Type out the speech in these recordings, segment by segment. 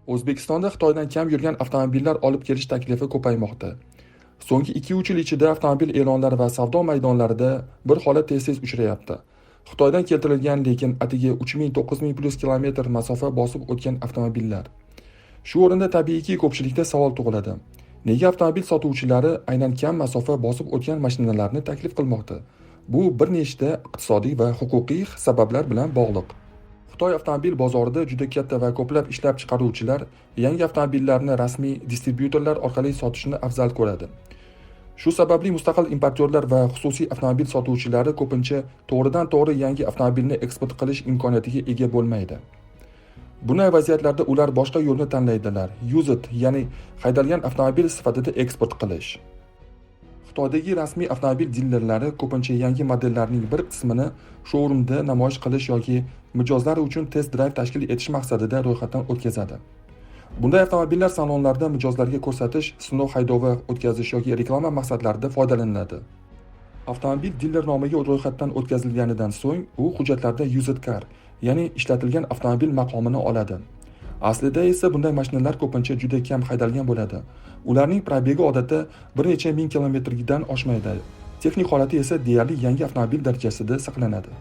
O'zbekistonda Xitoydan kam yurgan avtomobillar olib kelish taklifi ko'paymoqda. So'nggi 2-3 yil ichida avtomobil e'lonlari va savdo maydonlarida bir holat tez-tez uchrayapti. Xitoydan keltirilgan, lekin atigi 3000-9000 plus kilometr masofa bosib o'tgan avtomobillar. Shu o'rinda tabiiyki ko'pchilikda savol tug'iladi. Nega avtomobil sotuvchilari aynan kam masofa bosib o'tgan mashinalarni taklif qilmoqda? Bu bir nechta iqtisodiy va huquqiy sabablar bilan bog'liq. Xitoy avtomobil bozorida juda katta va ko'plab ishlab chiqaruvchilar yangi avtomobillarni rasmiy distribyutorlar orqali sotishni afzal ko'radi. Shu sababli mustaqil importyorlar va xususiy avtomobil sotuvchilari ko'pincha to'g'ridan-to'g'ri yangi avtomobilni eksport qilish imkoniyatiga ega bo'lmaydi. Bunday vaziyatlarda ular boshqa yo'lni tanlaydilar. Used, ya'ni haydalgan avtomobil sifatida eksport qilish. Xitoydagi rasmiy avtomobil dilerlari ko'pincha yangi modellarning bir qismini showroomda namoyish qilish yoki mijozlar uchun test drive tashkil etish maqsadida ro'yxatdan o'tkazadi. Bunday avtomobillar salonlarda mijozlarga ko'rsatish, sinov haydovi o'tkazish yoki reklama maqsadlarida foydalaniladi. Avtomobil diler nomiga ro'yxatdan o'tkazilganidan so'ng, u hujjatlarda used car, ya'ni ishlatilgan avtomobil maqomini oladi. Aslida esa bunday mashinalar ko'pincha juda kam haydalgan bo'ladi. Ularning probegi odatda bir necha ming kilometrdan oshmaydi. Texnik holati esa deyarli yangi avtomobil darajasida saqlanadi.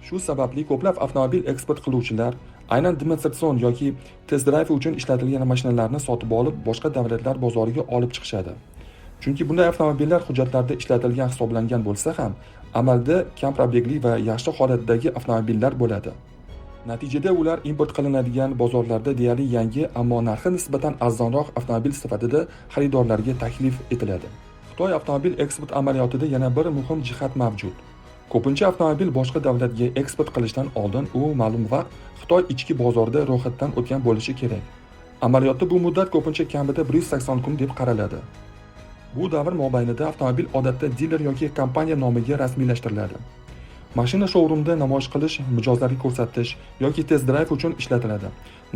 Shu sababli ko'plab avtomobil eksport qiluvchilar aynan demonstratsion yoki test drive uchun ishlatilgan mashinalarni sotib olib, boshqa davlatlar bozoriga olib chiqishadi. Chunki bunday avtomobillar hujjatlarda ishlatilgan hisoblangan bo'lsa ham, amalda kam probegli va yaxshi holatdagi avtomobillar bo'ladi. Natijada ular import qilinadigan bozorlarda deyarli yangi, ammo narxi nisbatan arzonroq avtomobil sifatida xaridorlarga taklif etiladi. Xitoy avtomobil eksport amaliyotida yana bir muhim jihat mavjud. Ko'pincha avtomobil boshqa davlatga eksport qilishdan oldin u ma'lum vaqt Xitoy ichki bozorida ro'yxatdan o'tgan bo'lishi kerak. Amaliyotda bu muddat ko'pincha kamida 180 kun deb qaraladi. Bu davr mobaynida avtomobil odatda diler yoki kompaniya nomiga rasmiylashtiriladi. Mashina showroomda namoyish qilish, mijozlarga ko'rsatish yoki test drive uchun ishlatiladi.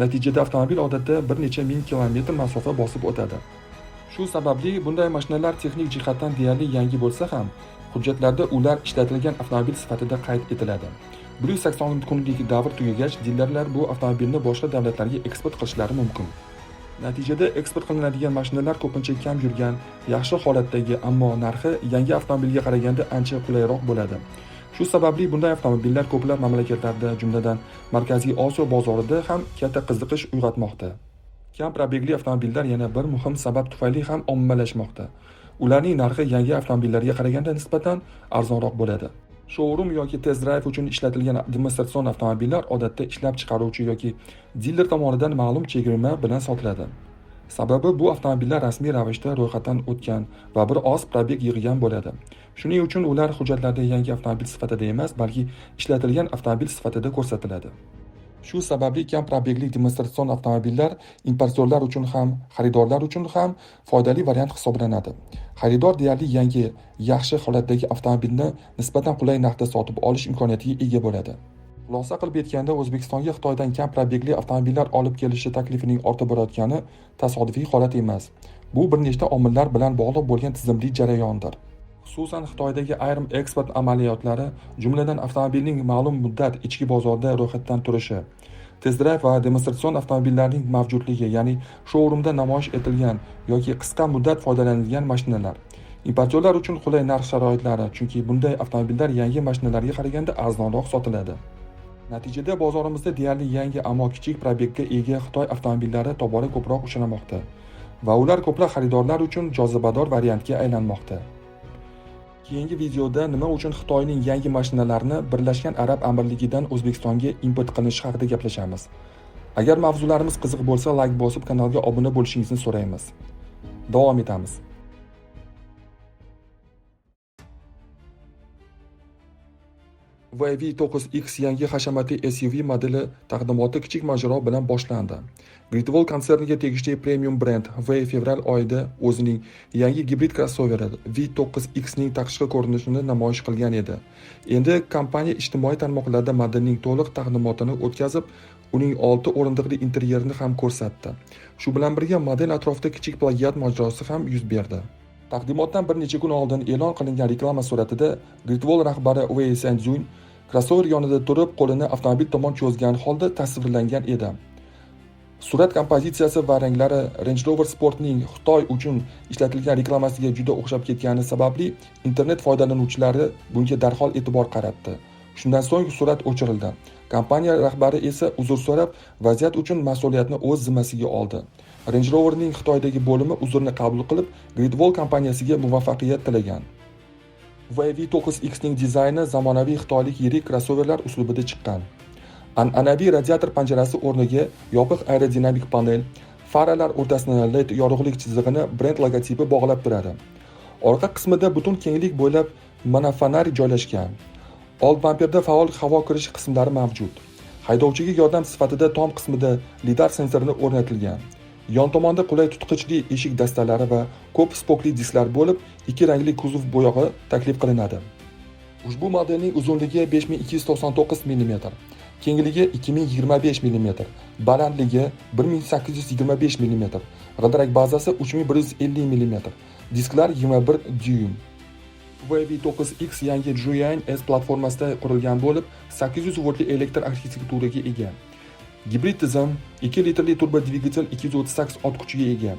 Natijada avtomobil odatda bir necha ming kilometr masofa bosib o'tadi. Shu sababli bunday mashinalar texnik jihatdan deyarli yangi bo'lsa ham, hujjatlarda ular ishlatilgan avtomobil sifatida qayd etiladi. 180 kunlik davr tugagach, dilerlar bu avtomobilni boshqa davlatlarga eksport qilishlari mumkin. Natijada eksport qilinadigan mashinalar ko'pincha kam yurgan, yaxshi holatdagi, ammo narxi yangi avtomobilga qaraganda ancha qulayroq bo'ladi. Shu sababli bunday avtomobillar ko'plab mamlakatlarda, jumladan Markaziy Osiyo bozorida ham katta qiziqish uyg'otmoqda. Kam probegli avtomobillar yana bir muhim sabab tufayli ham ommalashmoqda. Ularning narxi yangi avtomobillarga qaraganda nisbatan arzonroq bo'ladi. Showroom yoki test drive uchun ishlatilgan demonstratsion avtomobillar odatda ishlab chiqaruvchi yoki diler tomonidan ma'lum chegirma bilan sotiladi. Sababi bu avtomobillar rasmiy ravishda ro'yxatdan o'tgan va bir oz probeg yig'gan bo'ladi. Shuning uchun ular hujjatlarda yangi avtomobil sifatida emas, balki ishlatilgan avtomobil sifatida ko'rsatiladi. Shu sababli kam probegli demonstratsion avtomobillar importyorlar uchun ham, xaridorlar uchun ham foydali variant hisoblanadi. Xaridor deyarli yangi, yaxshi holatdagi avtomobilni nisbatan qulay narxda sotib olish imkoniyatiga ega bo'ladi. Xulosa qilib aytganda, O'zbekistonga Xitoydan kam probegli avtomobillar olib kelishi taklifining ortib borayotgani tasodifiy holat emas. Bu bir nechta omillar bilan bog'liq bo'lgan tizimli jarayondir. Xususan Xitoydagi ayrim eksport amaliyotlari, jumladan avtomobilning ma'lum muddat ichki bozorda ro'yxatdan turishi, test drive va demonstratsion avtomobillarning mavjudligi, ya'ni showroomda namoyish etilgan yoki qisqa muddat foydalanilgan mashinalar. Importyorlar uchun qulay narx sharoitlari, chunki bunday avtomobillar yangi mashinalarga qaraganda arzonroq sotiladi. Natijada bozorimizda deyarli yangi, ammo kichik probegga ega Xitoy avtomobillari tobora ko'proq uchramoqda va ular ko'plab xaridorlar uchun jozibador variantga aylanmoqda. Keyingi videoda nima uchun Xitoyning yangi mashinalarini Birlashgan Arab Amirligidan O'zbekistonga import qilinishi haqida gaplashamiz. Agar mavzularimiz qiziq bo'lsa, like bosib kanalga obuna bo'lishingizni so'raymiz. Davom etamiz. V9X yangi hashamatli SUV modeli taqdimoti kichik mojaro bilan boshlandi. Great Wall konserniga tegishli premium brend fevral oyida o'zining yangi gibrid krossoveri V9X ning tashqi ko'rinishini namoyish qilgan edi. Endi kompaniya ijtimoiy tarmoqlarda modelning to'liq taqdimotini o'tkazib, uning 6 o'rindiqli interyerini ham ko'rsatdi. Shu bilan birga model atrofida kichik plagiat mojarosi ham yuz berdi. Taqdimotdan bir necha kun oldin e'lon qilingan reklama suratida Great Wall rahbari Wei Sanjun krossover yonida turib, qo'lini avtomobil tomon cho'zgan holda tasvirlangan edi. Surat kompozitsiyasi va ranglari Range Rover Sport'ning Xitoy uchun ishlatilgan reklamasiga juda o'xshab ketgani sababli internet foydalanuvchilari bunga darhol e'tibor qaratdi. Shundan so'ng surat o'chirildi. Kompaniya rahbari esa uzr so'rab, vaziyat uchun mas'uliyatni o'z zimmasiga oldi. Range Rover'ning Xitoydagi bo'limi uzrni qabul qilib, Great Wall kompaniyasiga muvaffaqiyat tilagan. VW9X ning dizayni zamonaviy xitoylik yirik crossoverlar uslubida chiqqan. An'anaviy radiator panjarasi o'rniga yopiq aerodinamik panel, faralar o'rtasini LED yorug'lik chizig'ini brend logotipi bog'lab turadi. Orqa qismida butun kenglik bo'ylab monofonar joylashgan. Old bamperda faol havo kirish qismlari mavjud. Haydovchiga yordam sifatida tom qismida lidar sensorini o'rnatilgan. Yon tomonda qulay tutqichli eshik dastalari va ko'p spokli disklar bo'lib, ikki rangli kuzov bo'yog'i taklif qilinadi. Ushbu modelning uzunligi 5299 mm, kengligi 2025 mm, balandligi 1825 mm, g'ildirak bazasi 3150 mm, disklar 21 dyum. VW9X yangi Julian S platformasida qurilgan bo'lib, 800 voltli elektr arxitekturaga ega. Gibrid tizim, 2 litrli turbo dvigatel 238 ot kuchiga ega.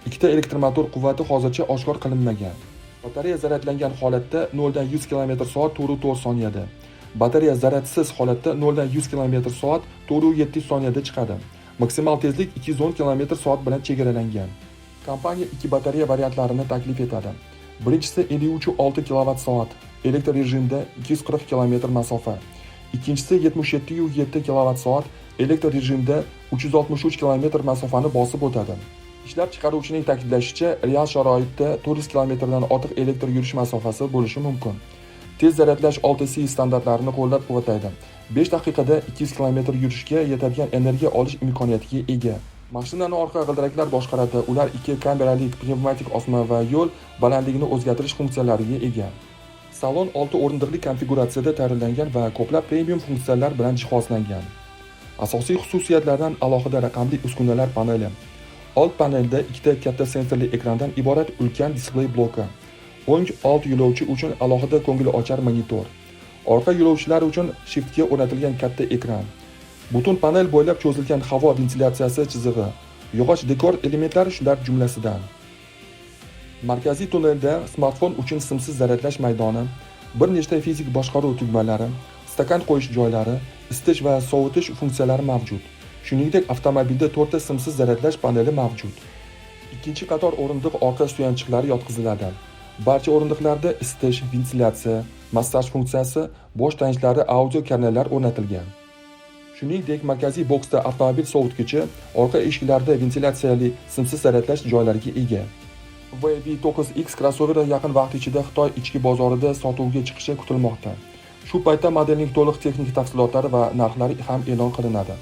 Ikkita elektromotor quvvati hozircha oshkor qilinmagan. Batareya zaryadlangan holatda 0 dan 100 km/s 4 soniyada. Batareya zaryadsiz holatda 0 dan 100 km/s 4-7 soniyada chiqadi. Maksimal tezlik 210 km/s bilan chegaralangan. Kompaniya ikki batareya variantlarini taklif etadi. Birinchisi 53,6 kWh elektr rejimda 240 km masofa. Ikkinchisi 77,7 kWh elektr rejimda 363 km masofani bosib o'tadi. Ishlab chiqaruvchining ta'kidlashicha, real sharoitda 400 km dan ortiq elektr yurish masofasi bo'lishi mumkin. Tez zaryadlash 6C standartlarini qo'llab-quvvatlaydi. 5 daqiqada 200 km yurishga yetadigan energiya olish imkoniyatiga ega. Mashinani orqa g'ildiraklar boshqaradi. Ular 2 kamerali pnevmatik osma va yo'l balandligini o'zgartirish funksiyalariga ega. Salon 6 o'rindiqli konfiguratsiyada tayyorlangan va ko'plab premium funksiyalar bilan jihozlangan. Asosiy xususiyatlardan alohida raqamli uskunalar paneli. Old panelda ikkita katta sensorli ekrandan iborat ulkan displey bloki. O'ng old yo'lovchi uchun alohida ko'ngilochar monitor. Orqa yo'lovchilar uchun shiftga o'rnatilgan katta ekran. Butun panel bo'ylab cho'zilgan havo ventilyatsiyasi chizig'i. Yog'och dekor elementlari shular jumlasidan. Markaziy tunnelda smartfon uchun simsiz zaryadlash maydoni, bir nechta fizik boshqaruv tugmalari, stakan qo'yish joylari, isitish va sovutish funksiyalari mavjud. Shuningdek, avtomobilda 4 ta simsiz zaryadlash paneli mavjud. Ikkinchi qator o'rindiq orqa suyanchiqlari yotqiziladi. Barcha o'rindiqlarda isitish, ventilyatsiya, massaj funksiyasi, bosh tanchlari audio karnaylar o'rnatilgan. Shuningdek, markaziy boksda avtomobil sovutgichi, orqa eshiklarda ventilyatsiyali simsiz zaryadlash joylariga ega. VW9X crossoveri yaqin vaqt ichida Xitoy ichki bozorida sotuvga chiqishi kutilmoqda. Shu paytda modelning to'liq texnik tafsilotlari va narxlari ham e'lon qilinadi.